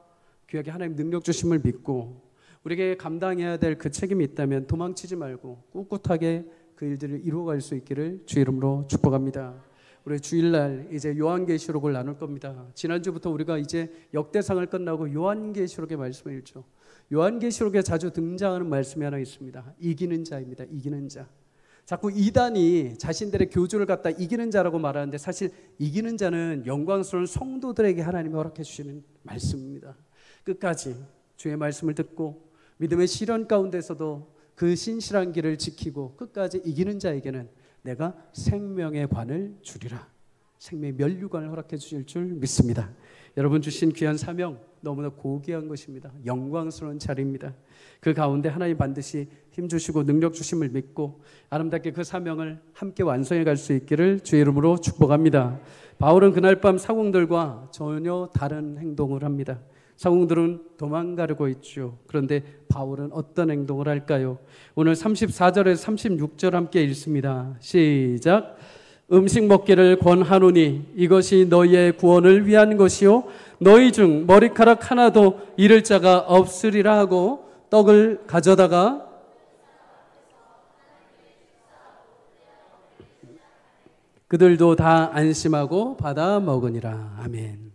귀하게 하나님 능력 주심을 믿고 우리에게 감당해야 될 그 책임이 있다면 도망치지 말고 꿋꿋하게 그 일들을 이루어갈 수 있기를 주의 이름으로 축복합니다. 우리 주일날 이제 요한계시록을 나눌 겁니다. 지난주부터 우리가 이제 역대상을 끝나고 요한계시록의 말씀을 읽죠. 요한계시록에 자주 등장하는 말씀이 하나 있습니다. 이기는 자입니다. 이기는 자. 자꾸 이단이 자신들의 교주를 갖다 이기는 자라고 말하는데 사실 이기는 자는 영광스러운 성도들에게 하나님이 허락해 주시는 말씀입니다. 끝까지 주의 말씀을 듣고 믿음의 시련 가운데서도 그 신실한 길을 지키고 끝까지 이기는 자에게는 내가 생명의 관을 주리라. 생명의 면류관을 허락해 주실 줄 믿습니다. 여러분 주신 귀한 사명 너무나 고귀한 것입니다. 영광스러운 자리입니다. 그 가운데 하나님 반드시 힘주시고 능력 주심을 믿고 아름답게 그 사명을 함께 완성해 갈 수 있기를 주의 이름으로 축복합니다. 바울은 그날 밤 사공들과 전혀 다른 행동을 합니다. 사공들은 도망가려고 했죠. 그런데 바울은 어떤 행동을 할까요? 오늘 34절에서 36절 함께 읽습니다. 시작. 음식 먹기를 권하노니 이것이 너희의 구원을 위한 것이요 너희 중 머리카락 하나도 잃을 자가 없으리라 하고 떡을 가져다가 그들도 다 안심하고 받아 먹으니라. 아멘.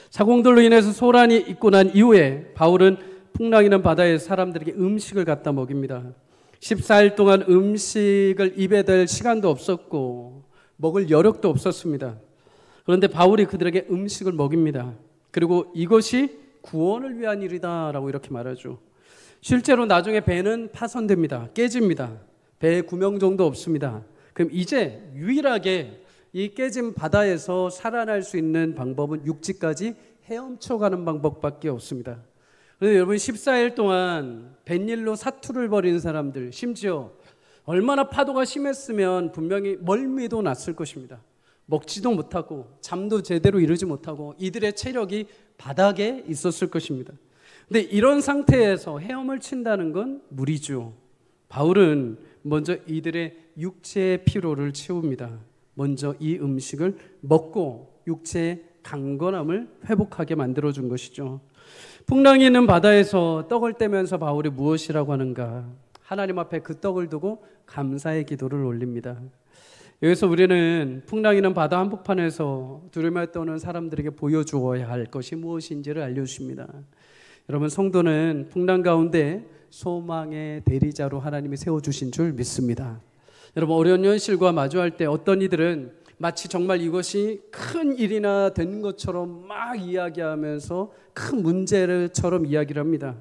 사공들로 인해서 소란이 있고 난 이후에 바울은 풍랑이는 바다에 사람들에게 음식을 갖다 먹입니다. 14일 동안 음식을 입에 댈 시간도 없었고 먹을 여력도 없었습니다. 그런데 바울이 그들에게 음식을 먹입니다. 그리고 이것이 구원을 위한 일이다 라고 이렇게 말하죠. 실제로 나중에 배는 파손됩니다. 깨집니다. 배에 구명정도 없습니다. 그럼 이제 유일하게 이 깨진 바다에서 살아날 수 있는 방법은 육지까지 헤엄쳐 가는 방법밖에 없습니다. 그런데 여러분 14일 동안 뱃일로 사투를 벌이는 사람들, 심지어 얼마나 파도가 심했으면 분명히 멀미도 났을 것입니다. 먹지도 못하고 잠도 제대로 이루지 못하고 이들의 체력이 바닥에 있었을 것입니다. 근데 이런 상태에서 헤엄을 친다는 건 무리죠. 바울은 먼저 이들의 육체의 피로를 채웁니다. 먼저 이 음식을 먹고 육체의 강건함을 회복하게 만들어준 것이죠. 풍랑이 있는 바다에서 떡을 떼면서 바울이 무엇이라고 하는가? 하나님 앞에 그 떡을 두고 감사의 기도를 올립니다. 여기서 우리는 풍랑이 있는 바다 한복판에서 두루마리 떠는 사람들에게 보여주어야 할 것이 무엇인지를 알려주십니다. 여러분, 성도는 풍랑 가운데 소망의 대리자로 하나님이 세워주신 줄 믿습니다. 여러분, 어려운 현실과 마주할 때 어떤 이들은 마치 정말 이것이 큰 일이나 된 것처럼 막 이야기하면서 큰 문제처럼 이야기를 합니다.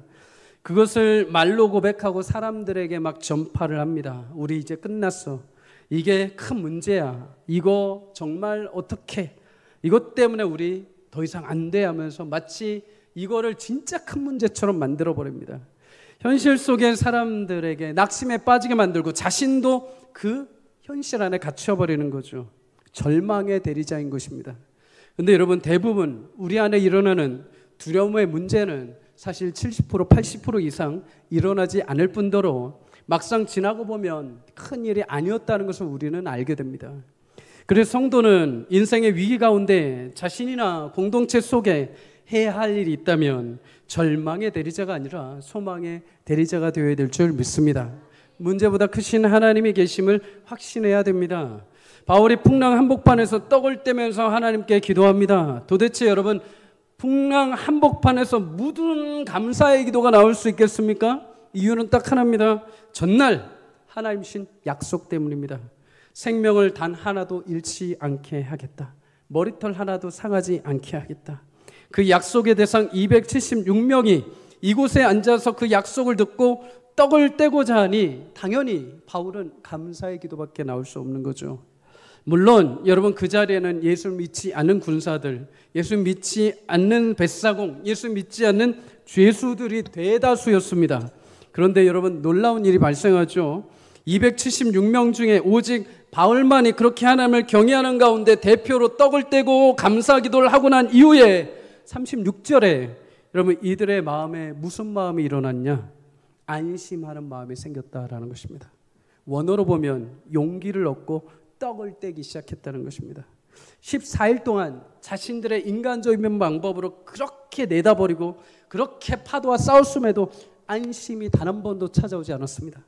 그것을 말로 고백하고 사람들에게 막 전파를 합니다. 우리 이제 끝났어. 이게 큰 문제야. 이거 정말 어떡해. 이것 때문에 우리 더 이상 안 돼 하면서 마치 이거를 진짜 큰 문제처럼 만들어 버립니다. 현실 속의 사람들에게 낙심에 빠지게 만들고 자신도 그 현실 안에 갇혀버리는 거죠. 절망의 대리자인 것입니다. 그런데 여러분, 대부분 우리 안에 일어나는 두려움의 문제는 사실 70% 80% 이상 일어나지 않을 뿐더러 막상 지나고 보면 큰 일이 아니었다는 것을 우리는 알게 됩니다. 그래서 성도는 인생의 위기 가운데 자신이나 공동체 속에 해야 할 일이 있다면 절망의 대리자가 아니라 소망의 대리자가 되어야 될 줄 믿습니다. 문제보다 크신 하나님이 계심을 확신해야 됩니다. 바울이 풍랑 한복판에서 떡을 떼면서 하나님께 기도합니다. 도대체 여러분, 풍랑 한복판에서 무슨 감사의 기도가 나올 수 있겠습니까? 이유는 딱 하나입니다. 전날 하나님 신 약속 때문입니다. 생명을 단 하나도 잃지 않게 하겠다. 머리털 하나도 상하지 않게 하겠다. 그 약속의 대상 276명이 이곳에 앉아서 그 약속을 듣고 떡을 떼고자 하니 당연히 바울은 감사의 기도밖에 나올 수 없는 거죠. 물론 여러분, 그 자리에는 예수 믿지 않는 군사들, 예수 믿지 않는 뱃사공, 예수 믿지 않는 죄수들이 대다수였습니다. 그런데 여러분, 놀라운 일이 발생하죠. 276명 중에 오직 바울만이 그렇게 하나님을 경외하는 가운데 대표로 떡을 떼고 감사 기도를 하고 난 이후에 36절에 여러분, 이들의 마음에 무슨 마음이 일어났냐? 안심하는 마음이 생겼다라는 것입니다. 원어로 보면 용기를 얻고 떡을 떼기 시작했다는 것입니다. 14일 동안 자신들의 인간적인 방법으로 그렇게 내다버리고 그렇게 파도와 싸웠음에도 안심이 단 한 번도 찾아오지 않았습니다.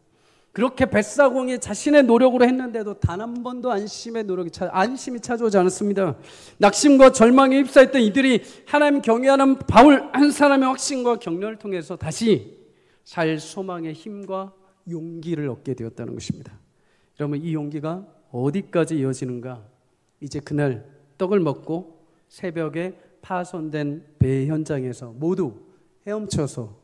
그렇게 뱃사공이 자신의 노력으로 했는데도 단 한 번도 안심이 찾아오지 않았습니다. 낙심과 절망에 휩싸였던 이들이 하나님 경외하는 바울 한 사람의 확신과 격려를 통해서 다시 살 소망의 힘과 용기를 얻게 되었다는 것입니다. 여러분, 이 용기가 어디까지 이어지는가? 이제 그날 떡을 먹고 새벽에 파손된 배 현장에서 모두 헤엄쳐서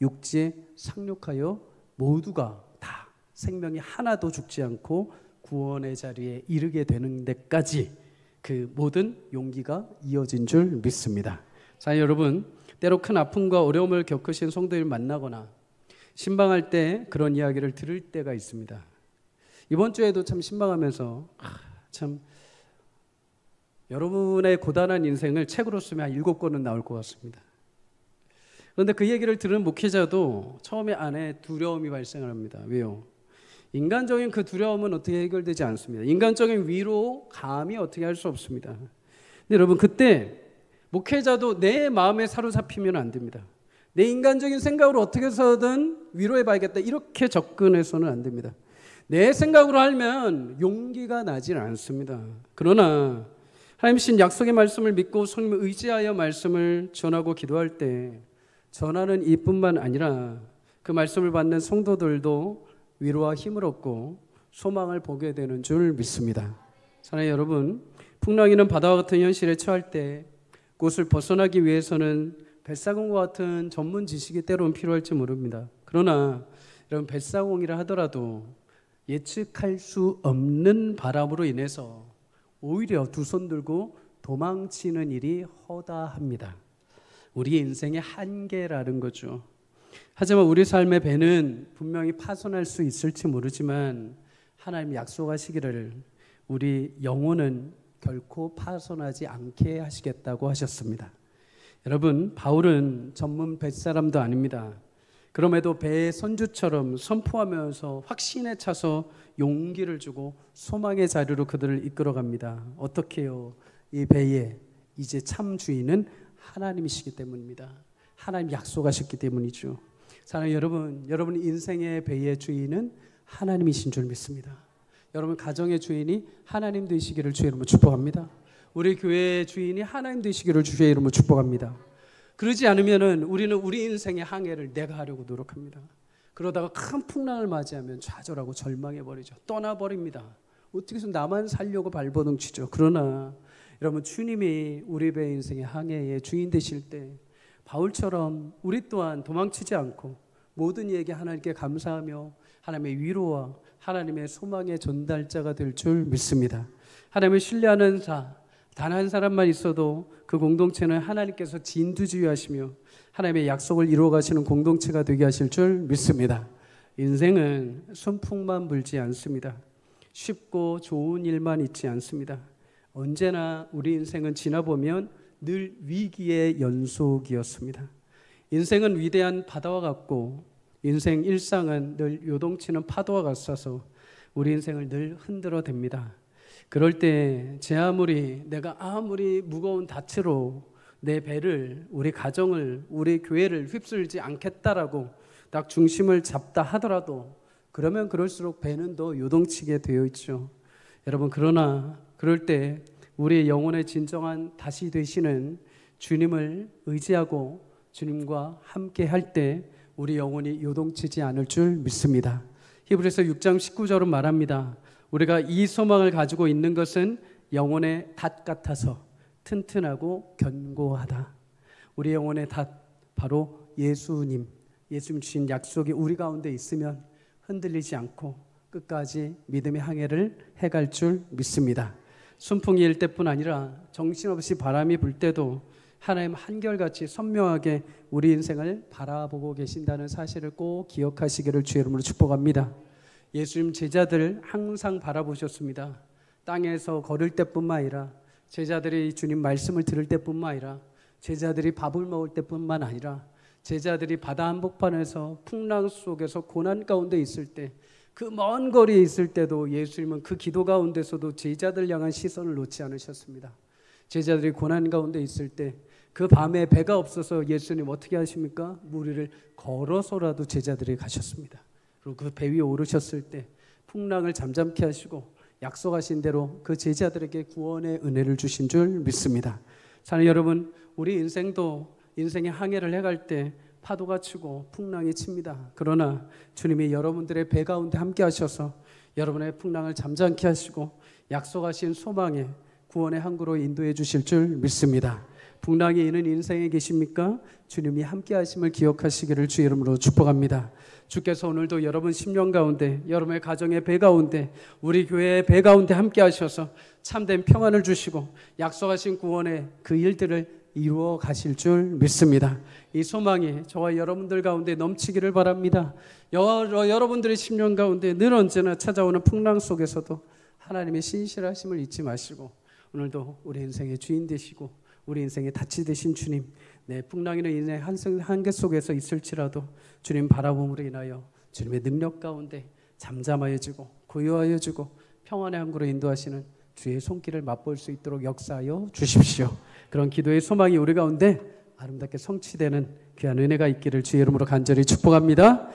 육지에 상륙하여 모두가 다 생명이 하나도 죽지 않고 구원의 자리에 이르게 되는 데까지 그 모든 용기가 이어진 줄 믿습니다. 자, 여러분, 때로 큰 아픔과 어려움을 겪으신 성도를 만나거나 신방할 때 그런 이야기를 들을 때가 있습니다. 이번 주에도 참 신방하면서 참 여러분의 고단한 인생을 책으로 쓰면 한 7권은 나올 것 같습니다. 그런데 그 얘기를 들은 목회자도 처음에 안에 두려움이 발생합니다. 왜요? 인간적인 그 두려움은 어떻게 해결되지 않습니다. 인간적인 위로 감히 어떻게 할 수 없습니다. 근데 여러분, 그때 목회자도 내 마음에 사로잡히면 안 됩니다. 내 인간적인 생각으로 어떻게 해서든 위로해 봐야겠다, 이렇게 접근해서는 안 됩니다. 내 생각으로 알면 용기가 나질 않습니다. 그러나 하나님 신 약속의 말씀을 믿고 성령을 의지하여 말씀을 전하고 기도할 때 전하는 이뿐만 아니라 그 말씀을 받는 성도들도 위로와 힘을 얻고 소망을 보게 되는 줄 믿습니다. 사랑하는 여러분, 풍랑이는 바다와 같은 현실에 처할 때 그것을 벗어나기 위해서는 뱃사공과 같은 전문 지식이 때로는 필요할지 모릅니다. 그러나 여러분, 뱃사공이라 하더라도 예측할 수 없는 바람으로 인해서 오히려 두 손 들고 도망치는 일이 허다합니다. 우리 인생의 한계라는 거죠. 하지만 우리 삶의 배는 분명히 파손할 수 있을지 모르지만 하나님 약속하시기를 우리 영혼은 결코 파손하지 않게 하시겠다고 하셨습니다. 여러분, 바울은 전문 뱃사람도 아닙니다. 그럼에도 배의 선주처럼 선포하면서 확신에 차서 용기를 주고 소망의 자리로 그들을 이끌어갑니다. 어떻게요? 이 배의 이제 참 주인은 하나님이시기 때문입니다. 하나님 약속하셨기 때문이죠. 사랑하는 여러분, 여러분 인생의 배의 주인은 하나님이신 줄 믿습니다. 여러분 가정의 주인이 하나님 되시기를 주의 이름으로 축복합니다. 우리 교회의 주인이 하나님 되시기를 주의 이름으로 축복합니다. 그러지 않으면은 우리는 우리 인생의 항해를 내가 하려고 노력합니다. 그러다가 큰 풍랑을 맞이하면 좌절하고 절망해버리죠. 떠나버립니다. 어떻게 해서 나만 살려고 발버둥치죠. 그러나 여러분, 주님이 우리 배 인생의 항해의 주인 되실 때 바울처럼 우리 또한 도망치지 않고 모든 이에게 하나님께 감사하며 하나님의 위로와 하나님의 소망의 전달자가 될 줄 믿습니다. 하나님을 신뢰하는 자, 단 한 사람만 있어도 그 공동체는 하나님께서 진두지휘하시며 하나님의 약속을 이루어 가시는 공동체가 되게 하실 줄 믿습니다. 인생은 순풍만 불지 않습니다. 쉽고 좋은 일만 있지 않습니다. 언제나 우리 인생은 지나보면 늘 위기의 연속이었습니다. 인생은 위대한 바다와 같고 인생 일상은 늘 요동치는 파도와 같아서 우리 인생을 늘 흔들어 댑니다. 그럴 때 내가 아무리 무거운 닻으로 내 배를, 우리 가정을, 우리 교회를 휩쓸지 않겠다라고 딱 중심을 잡다 하더라도 그러면 그럴수록 배는 더 요동치게 되어 있죠. 여러분, 그러나 그럴 때 우리의 영혼의 진정한 닻이 되시는 주님을 의지하고 주님과 함께 할 때 우리 영혼이 요동치지 않을 줄 믿습니다. 히브리서 6장 19절은 말합니다. 우리가 이 소망을 가지고 있는 것은 영혼의 닷 같아서 튼튼하고 견고하다. 우리 영혼의 닷, 바로 예수님 주신 약속이 우리 가운데 있으면 흔들리지 않고 끝까지 믿음의 항해를 해갈 줄 믿습니다. 순풍이 일 때뿐 아니라 정신없이 바람이 불 때도 하나님 한결같이 선명하게 우리 인생을 바라보고 계신다는 사실을 꼭 기억하시기를 주의 이름으로 축복합니다. 예수님 제자들 항상 바라보셨습니다. 땅에서 걸을 때뿐만 아니라 제자들이 주님 말씀을 들을 때뿐만 아니라 제자들이 밥을 먹을 때뿐만 아니라 제자들이 바다 한복판에서 풍랑 속에서 고난 가운데 있을 때, 그 먼 거리에 있을 때도 예수님은 그 기도 가운데서도 제자들 향한 시선을 놓지 않으셨습니다. 제자들이 고난 가운데 있을 때 그 밤에 배가 없어서 예수님 어떻게 하십니까? 무리를 걸어서라도 제자들이 가셨습니다. 그리고 그 배 위에 오르셨을 때 풍랑을 잠잠케 하시고 약속하신 대로 그 제자들에게 구원의 은혜를 주신 줄 믿습니다. 사랑하는 여러분, 우리 인생도 인생의 항해를 해갈 때 파도가 치고 풍랑이 칩니다. 그러나 주님이 여러분들의 배 가운데 함께 하셔서 여러분의 풍랑을 잠잠케 하시고 약속하신 소망의 구원의 항구로 인도해 주실 줄 믿습니다. 풍랑이 있는 인생에 계십니까? 주님이 함께 하심을 기억하시기를 주의 이름으로 축복합니다. 주께서 오늘도 여러분 심령 가운데, 여러분의 가정의 배 가운데, 우리 교회의 배 가운데 함께 하셔서 참된 평안을 주시고 약속하신 구원의 그 일들을 이루어 가실 줄 믿습니다. 이 소망이 저와 여러분들 가운데 넘치기를 바랍니다. 여러분들의 심령 가운데 늘 언제나 찾아오는 풍랑 속에서도 하나님의 신실하심을 잊지 마시고 오늘도 우리 인생의 주인 되시고 우리 인생의 닻이 되신 주님, 내 풍랑이나 인생의 한계 속에서 있을지라도 주님 바라봄으로 인하여 주님의 능력 가운데 잠잠하여지고 고요하여지고 평안의 항구로 인도하시는 주의 손길을 맛볼 수 있도록 역사하여 주십시오. 그런 기도의 소망이 우리 가운데 아름답게 성취되는 귀한 은혜가 있기를 주의 이름으로 간절히 축복합니다.